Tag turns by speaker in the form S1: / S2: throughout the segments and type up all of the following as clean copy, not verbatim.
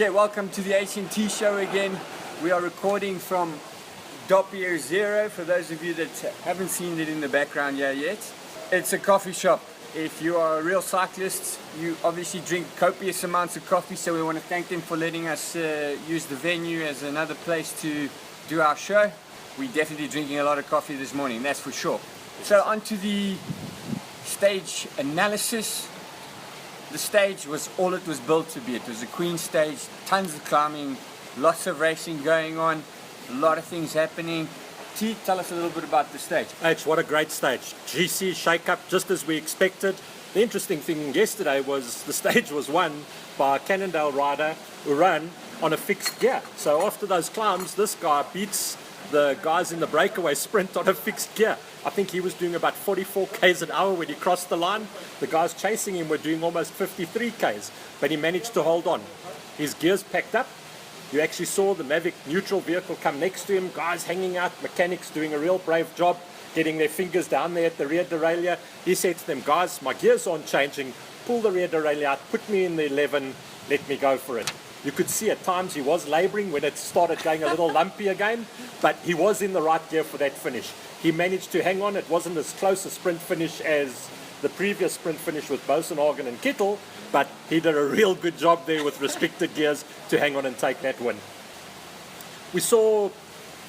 S1: Okay, welcome to the H&T show again. We are recording from Doppler Zero, for those of you that haven't seen it in the background here yet. It's a coffee shop. If you are a real cyclist, you obviously drink copious amounts of coffee, so we want to thank them for letting us use the venue as another place to do our show. We're definitely drinking a lot of coffee this morning, that's for sure. So on to the stage analysis. The stage was all it was built to be. It was a queen stage, tons of climbing, lots of racing going on, a lot of things happening. T, tell us a little bit about the stage.
S2: H, what a great stage. GC shake-up, just as we expected. The interesting thing yesterday was the stage was won by a Cannondale rider who ran on a fixed gear. So after those climbs, this guy beats the guys in the breakaway sprint on a fixed gear. I think he was doing about 44 k's an hour when he crossed the line. The guys chasing him were doing almost 53 k's, but he managed to hold on. His gears packed up. You actually saw the Mavic neutral vehicle come next to him, guys hanging out, mechanics doing a real brave job, getting their fingers down there at the rear derailleur. He said to them, guys, my gears aren't changing, pull the rear derailleur out, put me in the 11, let me go for it. You could see at times he was labouring when it started going a little lumpy again, but he was in the right gear for that finish. He managed to hang on. It wasn't as close a sprint finish as the previous sprint finish with Bosenhagen and Kittel, but he did a real good job there with restricted gears to hang on and take that win. We saw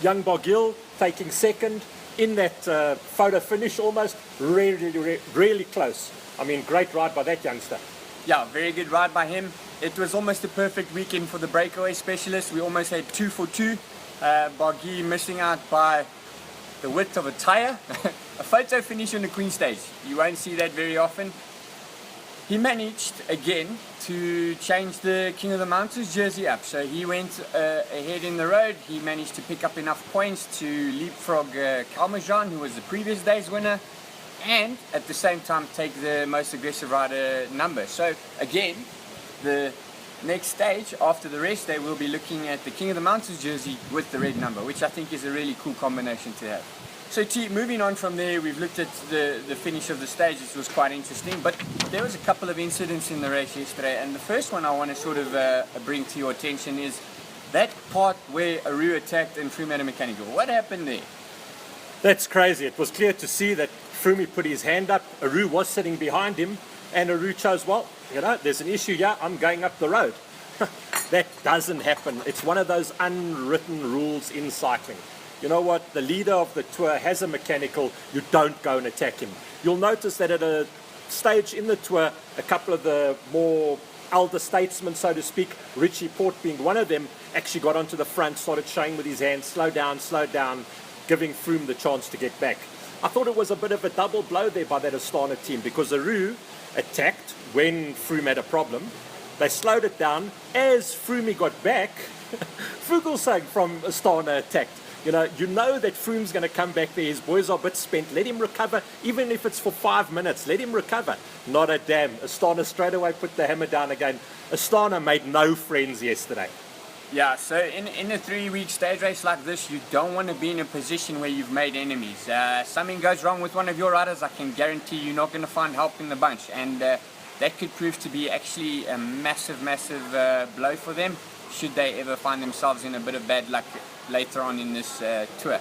S2: young Barguil taking second in that photo finish, almost really close. I mean, great ride by that youngster.
S1: Yeah, very good ride by him. It was almost a perfect weekend for the breakaway specialist. We almost had 2 for 2. Barguil missing out by the width of a tyre. A photo finish on the Queen stage. You won't see that very often. He managed again to change the King of the Mountains jersey up. So he went ahead in the road. He managed to pick up enough points to leapfrog Kalmajan, who was the previous day's winner, and at the same time take the most aggressive rider number. So again, the next stage after the rest day, we'll be looking at the King of the Mountains jersey with the red number, which I think is a really cool combination to have. So T, moving on from there, we've looked at the finish of the stage, which was quite interesting, but there was a couple of incidents in the race yesterday, and the first one I want to sort of bring to your attention is that part where Aru attacked and Froome had a mechanical. What happened there?
S2: That's crazy. It was clear to see that Froome put his hand up, Aru was sitting behind him, and Aru chose, well, you know, there's an issue here, I'm going up the road. That doesn't happen. It's one of those unwritten rules in cycling. You know what? The leader of the tour has a mechanical, you don't go and attack him. You'll notice that at a stage in the tour, a couple of the more elder statesmen, so to speak, Richie Porte being one of them, actually got onto the front, started showing with his hands, slow down, giving Froome the chance to get back. I thought it was a bit of a double blow there by that Astana team, because Aru attacked when Froome had a problem. They slowed it down. As Froome got back, Fuglsang from Astana attacked. You know that Froome's going to come back there. His boys are a bit spent. Let him recover, even if it's for 5 minutes. Let him recover. Not a damn. Astana straight away put the hammer down again. Astana made no friends yesterday.
S1: Yeah, so in a 3-week stage race like this, you don't want to be in a position where you've made enemies. Something goes wrong with one of your riders, I can guarantee you're not going to find help in the bunch. And that could prove to be actually a massive blow for them, should they ever find themselves in a bit of bad luck later on in this tour.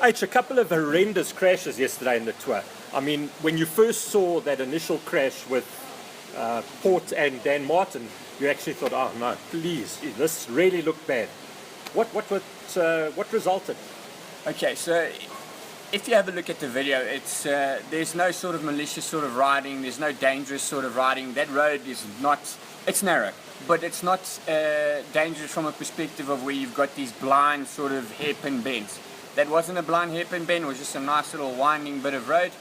S2: H, a couple of horrendous crashes yesterday in the tour. I mean, when you first saw that initial crash with Porte and Dan Martin, you actually thought, oh no, please, this really looked bad. What resulted?
S1: Okay, so if you have a look at the video, it's there's no sort of malicious sort of riding, there's no dangerous sort of riding. That road is not, it's narrow, but it's not dangerous from a perspective of where you've got these blind sort of hairpin bends. That wasn't a blind hairpin bend, it was just a nice little winding bit of road.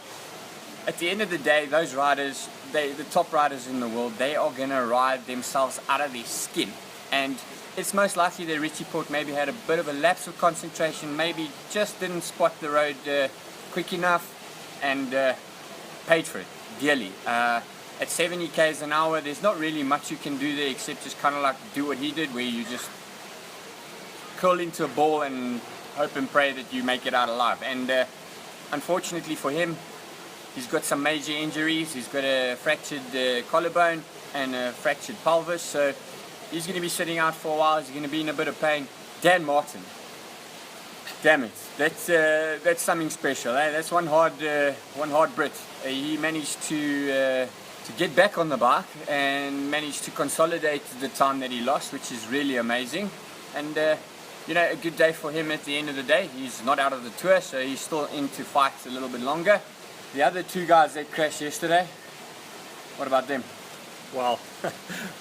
S1: At the end of the day, those riders, the top riders in the world, they are going to ride themselves out of their skin. And it's most likely that Richie Porte maybe had a bit of a lapse of concentration, maybe just didn't spot the road quick enough, and paid for it dearly. At 70 k's an hour, there's not really much you can do there except just kind of like do what he did, where you just curl into a ball and hope and pray that you make it out alive. And unfortunately for him, he's got some major injuries. He's got a fractured collarbone and a fractured pelvis, so He's going to be sitting out for a while. He's going to be in a bit of pain. Dan Martin. Damn it. That's something special. Eh? That's one hard Brit. He managed to get back on the bike and managed to consolidate the time that he lost, which is really amazing. And a good day for him at the end of the day. He's not out of the tour, so he's still in to fight a little bit longer. The other two guys that crashed yesterday, what about them?
S2: Well,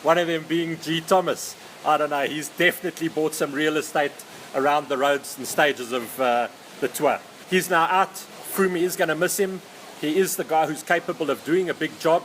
S2: one of them being G. Thomas. I don't know, he's definitely bought some real estate around the roads and stages of the tour. He's now out. Froome is going to miss him. He is the guy who's capable of doing a big job.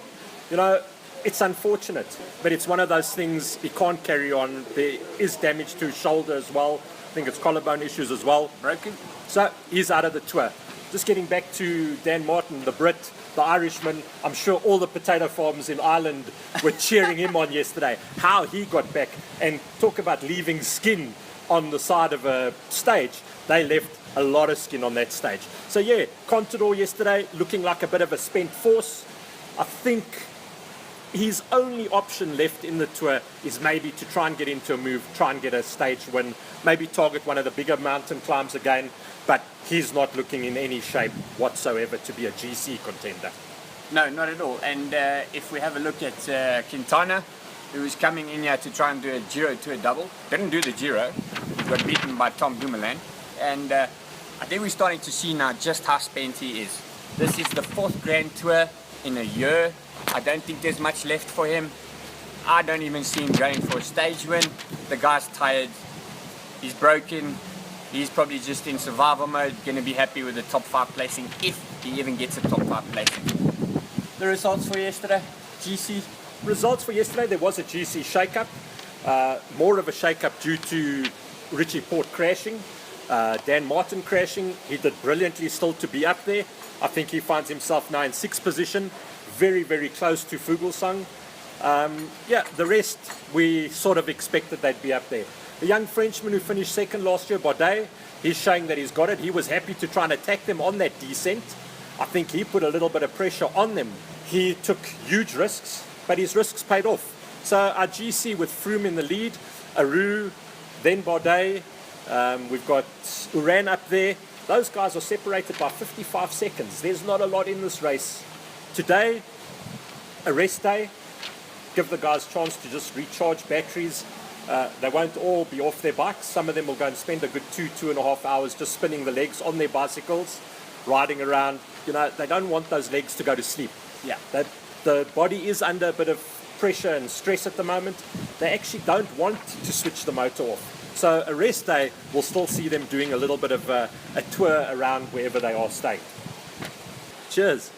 S2: It's unfortunate, but it's one of those things he can't carry on. There is damage to his shoulder as well. I think it's collarbone issues as well.
S1: Broken?
S2: So he's out of the tour. Just getting back to Dan Martin, the Brit, the Irishman. I'm sure all the potato farms in Ireland were cheering him on yesterday. How he got back, and talk about leaving skin on the side of a stage. They left a lot of skin on that stage. So yeah, Contador yesterday looking like a bit of a spent force. I think his only option left in the tour is maybe to try and get into a move, try and get a stage win, maybe target one of the bigger mountain climbs again, but he's not looking in any shape whatsoever to be a GC contender.
S1: No, not at all. And if we have a look at Quintana, who was coming in here to try and do a Giro to a double, didn't do the Giro, got beaten by Tom Dumoulin, and I think we're starting to see now just how spent he is. This is the 4th Grand Tour in a year. I don't think there's much left for him. I don't even see him going for a stage win. The guy's tired. He's broken. He's probably just in survival mode, going to be happy with the top 5 placing if he even gets a top 5 placing. The results for yesterday, GC.
S2: Results for yesterday, there was a GC shake-up. More of a shake-up due to Richie Porte crashing. Dan Martin crashing. He did brilliantly still to be up there. I think he finds himself now in 6th position. Very, very close to Fuglsang. The rest we sort of expected they'd be up there. The young Frenchman who finished 2nd last year, Bardet, he's showing that he's got it. He was happy to try and attack them on that descent. I think he put a little bit of pressure on them. He took huge risks, but his risks paid off. So our GC with Froome in the lead, Aru, then Bardet, we've got Uran up there. Those guys are separated by 55 seconds. There's not a lot in this race. Today, a rest day, give the guys a chance to just recharge batteries. They won't all be off their bikes. Some of them will go and spend a good 2.5 hours just spinning the legs on their bicycles, riding around. They don't want those legs to go to sleep.
S1: Yeah.
S2: The body is under a bit of pressure and stress at the moment. They actually don't want to switch the motor off. So a rest day, we'll still see them doing a little bit of a tour around wherever they are staying. Cheers.